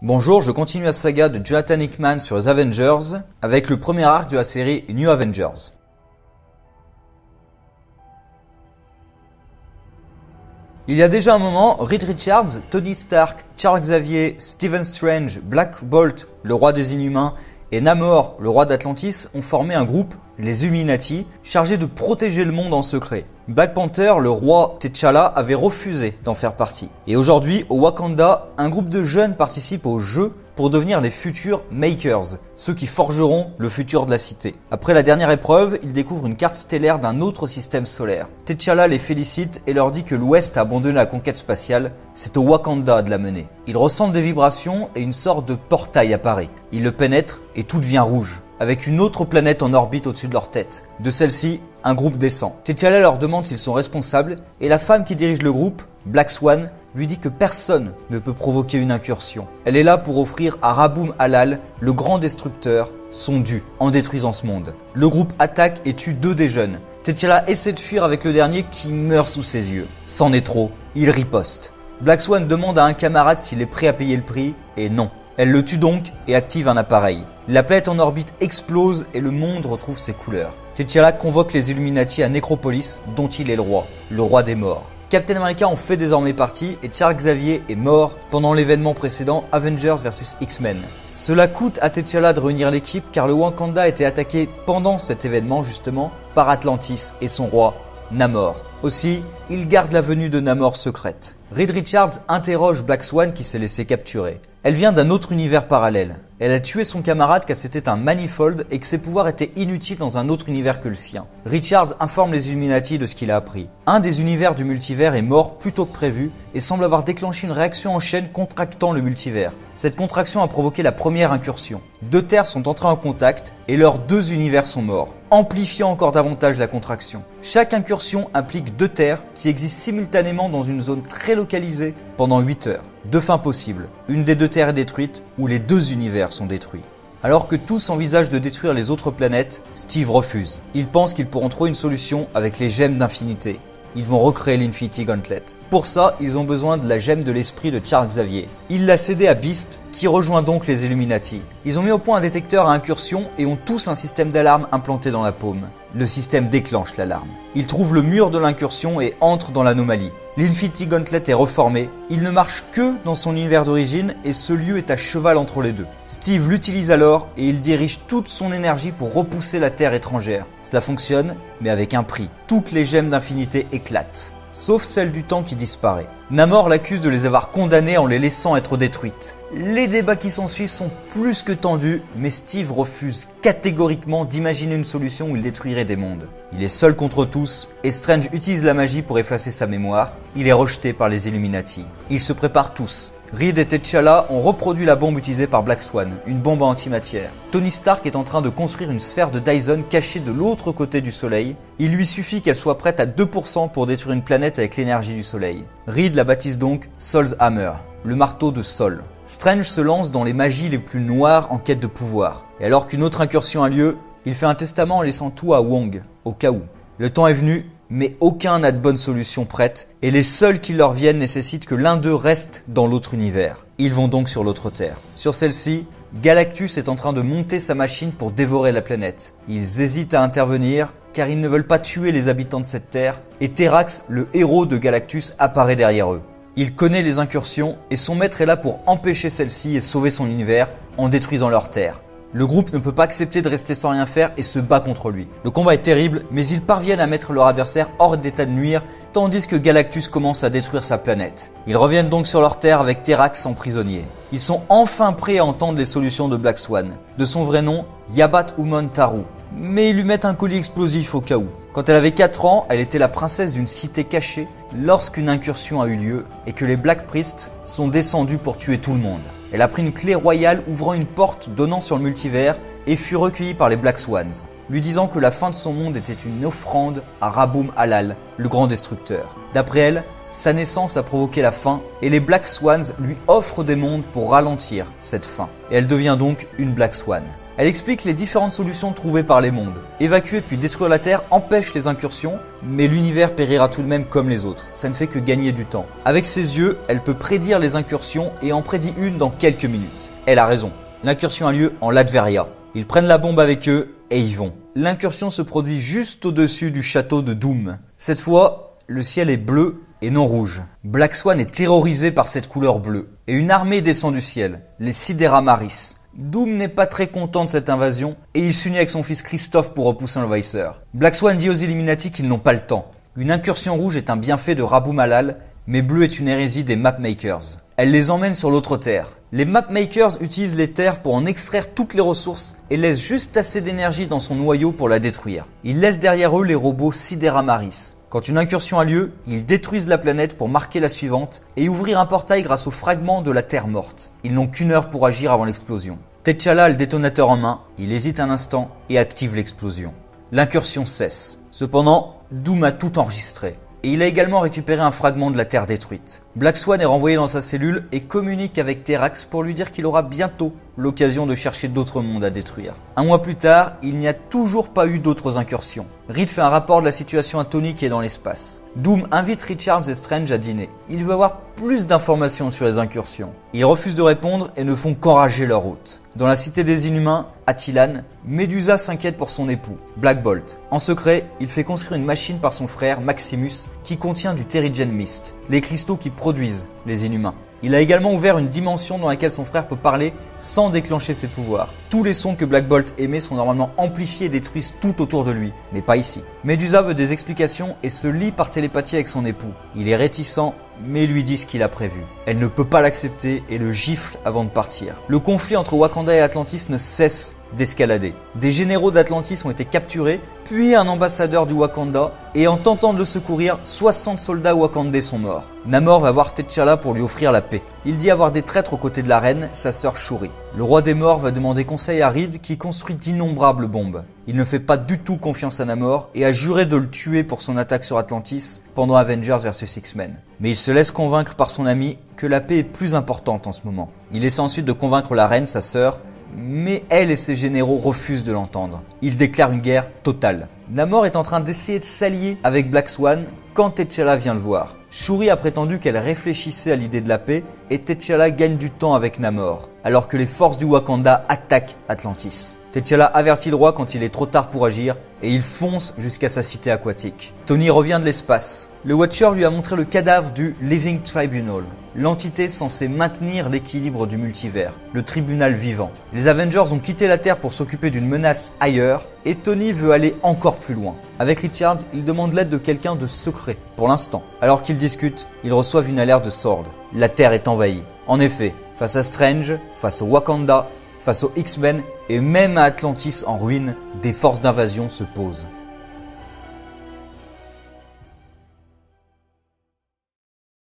Bonjour, je continue la saga de Jonathan Hickman sur les Avengers avec le premier arc de la série New Avengers. Il y a déjà un moment, Reed Richards, Tony Stark, Charles Xavier, Stephen Strange, Black Bolt, le roi des Inhumains, et Namor, le roi d'Atlantis, ont formé un groupe, les Illuminati, chargé de protéger le monde en secret. Black Panther, le roi T'Challa, avait refusé d'en faire partie. Et aujourd'hui, au Wakanda, un groupe de jeunes participe au jeu pour devenir les futurs Makers, ceux qui forgeront le futur de la cité. Après la dernière épreuve, ils découvrent une carte stellaire d'un autre système solaire. T'Challa les félicite et leur dit que l'Ouest a abandonné la conquête spatiale, c'est au Wakanda de la mener. Ils ressentent des vibrations et une sorte de portail apparaît. Ils le pénètrent et tout devient rouge, avec une autre planète en orbite au-dessus de leur tête. De celle-ci, un groupe descend. T'Challa leur demande s'ils sont responsables et la femme qui dirige le groupe, Black Swan, lui dit que personne ne peut provoquer une incursion. Elle est là pour offrir à Raboum Halal, le grand destructeur, son dû en détruisant ce monde. Le groupe attaque et tue 2 des jeunes. T'Challa essaie de fuir avec le dernier qui meurt sous ses yeux. C'en est trop, il riposte. Black Swan demande à un camarade s'il est prêt à payer le prix et non. Elle le tue donc et active un appareil. La planète en orbite explose et le monde retrouve ses couleurs. T'Challa convoque les Illuminati à Necropolis, dont il est le roi des morts. Captain America en fait désormais partie et Charles Xavier est mort pendant l'événement précédent Avengers vs X-Men. Cela coûte à T'Challa de réunir l'équipe car le Wakanda a été attaqué pendant cet événement justement par Atlantis et son roi Namor. Aussi, il garde la venue de Namor secrète. Reed Richards interroge Black Swan qui s'est laissé capturer. Elle vient d'un autre univers parallèle. Elle a tué son camarade car c'était un Manifold et que ses pouvoirs étaient inutiles dans un autre univers que le sien. Richards informe les Illuminati de ce qu'il a appris. Un des univers du multivers est mort plus tôt que prévu et semble avoir déclenché une réaction en chaîne contractant le multivers. Cette contraction a provoqué la première incursion. 2 terres sont entrées en contact et leurs 2 univers sont morts, amplifiant encore davantage la contraction. Chaque incursion implique 2 terres qui existent simultanément dans une zone très localisée pendant 8 heures. 2 fins possibles. Une des 2 terres est détruite ou les 2 univers sont détruits. Alors que tous envisagent de détruire les autres planètes, Steve refuse. Il pense qu'ils pourront trouver une solution avec les gemmes d'infinité. Ils vont recréer l'Infinity Gauntlet. Pour ça, ils ont besoin de la gemme de l'esprit de Charles Xavier. Il l'a cédée à Beast, qui rejoint donc les Illuminati. Ils ont mis au point un détecteur à incursion et ont tous un système d'alarme implanté dans la paume. Le système déclenche l'alarme. Ils trouvent le mur de l'incursion et entrent dans l'anomalie. L'Infinity Gauntlet est reformé. Il ne marche que dans son univers d'origine et ce lieu est à cheval entre les deux. Steve l'utilise alors et il dirige toute son énergie pour repousser la Terre étrangère. Cela fonctionne, mais avec un prix. Toutes les gemmes d'infinité éclatent, sauf celle du temps qui disparaît. Namor l'accuse de les avoir condamnées en les laissant être détruites. Les débats qui s'ensuivent sont plus que tendus, mais Steve refuse catégoriquement d'imaginer une solution où il détruirait des mondes. Il est seul contre tous, et Strange utilise la magie pour effacer sa mémoire. Il est rejeté par les Illuminati. Ils se préparent tous. Reed et T'Challa ont reproduit la bombe utilisée par Black Swan, une bombe à antimatière. Tony Stark est en train de construire une sphère de Dyson cachée de l'autre côté du soleil. Il lui suffit qu'elle soit prête à 2% pour détruire une planète avec l'énergie du soleil. Reed la baptise donc Sol's Hammer, le marteau de Sol. Strange se lance dans les magies les plus noires en quête de pouvoir. Et alors qu'une autre incursion a lieu, il fait un testament en laissant tout à Wong, au cas où. Le temps est venu, mais aucun n'a de bonne solution prête, et les seuls qui leur viennent nécessitent que l'un d'eux reste dans l'autre univers. Ils vont donc sur l'autre Terre. Sur celle-ci, Galactus est en train de monter sa machine pour dévorer la planète. Ils hésitent à intervenir, car ils ne veulent pas tuer les habitants de cette Terre, et Terrax, le héros de Galactus, apparaît derrière eux. Il connaît les incursions, et son maître est là pour empêcher celle-ci et sauver son univers en détruisant leur Terre. Le groupe ne peut pas accepter de rester sans rien faire et se bat contre lui. Le combat est terrible, mais ils parviennent à mettre leur adversaire hors d'état de nuire, tandis que Galactus commence à détruire sa planète. Ils reviennent donc sur leur Terre avec Terrax en prisonnier. Ils sont enfin prêts à entendre les solutions de Black Swan. De son vrai nom, Yabat Umon Taru. Mais ils lui mettent un colis explosif au cas où. Quand elle avait 4 ans, elle était la princesse d'une cité cachée lorsqu'une incursion a eu lieu et que les Black Priests sont descendus pour tuer tout le monde. Elle a pris une clé royale ouvrant une porte donnant sur le multivers et fut recueillie par les Black Swans, lui disant que la fin de son monde était une offrande à Raboum Halal, le grand destructeur. D'après elle, sa naissance a provoqué la fin et les Black Swans lui offrent des mondes pour ralentir cette fin. Et elle devient donc une Black Swan. Elle explique les différentes solutions trouvées par les mondes. Évacuer puis détruire la Terre empêche les incursions, mais l'univers périra tout de même comme les autres. Ça ne fait que gagner du temps. Avec ses yeux, elle peut prédire les incursions et en prédit une dans quelques minutes. Elle a raison. L'incursion a lieu en Latveria. Ils prennent la bombe avec eux et y vont. L'incursion se produit juste au-dessus du château de Doom. Cette fois, le ciel est bleu et non rouge. Black Swan est terrorisé par cette couleur bleue. Et une armée descend du ciel, les Sidéramaris. Doom n'est pas très content de cette invasion et il s'unit avec son fils Christophe pour repousser l'envahisseur. Black Swan dit aux Illuminati qu'ils n'ont pas le temps. Une incursion rouge est un bienfait de Rabu Malal, mais bleu est une hérésie des Mapmakers. Elle les emmène sur l'autre terre. Les Mapmakers utilisent les terres pour en extraire toutes les ressources et laissent juste assez d'énergie dans son noyau pour la détruire. Ils laissent derrière eux les robots Sidéramaris. Quand une incursion a lieu, ils détruisent la planète pour marquer la suivante et ouvrir un portail grâce aux fragments de la Terre morte. Ils n'ont qu'une heure pour agir avant l'explosion. T'Challa a le détonateur en main, il hésite un instant et active l'explosion. L'incursion cesse. Cependant, Doom a tout enregistré. Et il a également récupéré un fragment de la Terre détruite. Black Swan est renvoyé dans sa cellule et communique avec Terax pour lui dire qu'il aura bientôt l'occasion de chercher d'autres mondes à détruire. Un mois plus tard, il n'y a toujours pas eu d'autres incursions. Reed fait un rapport de la situation à Tony qui est dans l'espace. Doom invite Richards et Strange à dîner. Il veut avoir plus d'informations sur les incursions. Ils refusent de répondre et ne font qu'enrager leur hôte. Dans la cité des Inhumains, à Tilan, Medusa s'inquiète pour son époux, Black Bolt. En secret, il fait construire une machine par son frère, Maximus, qui contient du Terrigen Mist, les cristaux qui produisent les Inhumains. Il a également ouvert une dimension dans laquelle son frère peut parler sans déclencher ses pouvoirs. Tous les sons que Black Bolt émet sont normalement amplifiés et détruisent tout autour de lui, mais pas ici. Medusa veut des explications et se lie par télépathie avec son époux. Il est réticent, mais lui dit ce qu'il a prévu. Elle ne peut pas l'accepter et le gifle avant de partir. Le conflit entre Wakanda et Atlantis ne cesse d'escalader. Des généraux d'Atlantis ont été capturés, puis un ambassadeur du Wakanda, et en tentant de le secourir, 60 soldats wakandais sont morts. Namor va voir T'Challa pour lui offrir la paix. Il dit avoir des traîtres aux côtés de la reine, sa sœur Shuri. Le roi des morts va demander conseil à Reed qui construit d'innombrables bombes. Il ne fait pas du tout confiance à Namor et a juré de le tuer pour son attaque sur Atlantis pendant Avengers vs X-Men. Mais il se laisse convaincre par son ami que la paix est plus importante en ce moment. Il essaie ensuite de convaincre la reine, sa sœur, mais elle et ses généraux refusent de l'entendre. Il déclare une guerre totale. Namor est en train d'essayer de s'allier avec Black Swan quand T'Challa vient le voir. Shuri a prétendu qu'elle réfléchissait à l'idée de la paix et T'Challa gagne du temps avec Namor, alors que les forces du Wakanda attaquent Atlantis. T'Challa avertit le roi quand il est trop tard pour agir et il fonce jusqu'à sa cité aquatique. Tony revient de l'espace. Le Watcher lui a montré le cadavre du Living Tribunal, l'entité censée maintenir l'équilibre du multivers, le tribunal vivant. Les Avengers ont quitté la Terre pour s'occuper d'une menace ailleurs et Tony veut aller encore plus loin. Avec Richards, il demande l'aide de quelqu'un de secret, pour l'instant. Alors qu'ils discutent, ils reçoivent une alerte de Sword. La Terre est envahie. En effet, face à Strange, face au Wakanda, face aux X-Men et même à Atlantis en ruine, des forces d'invasion se posent.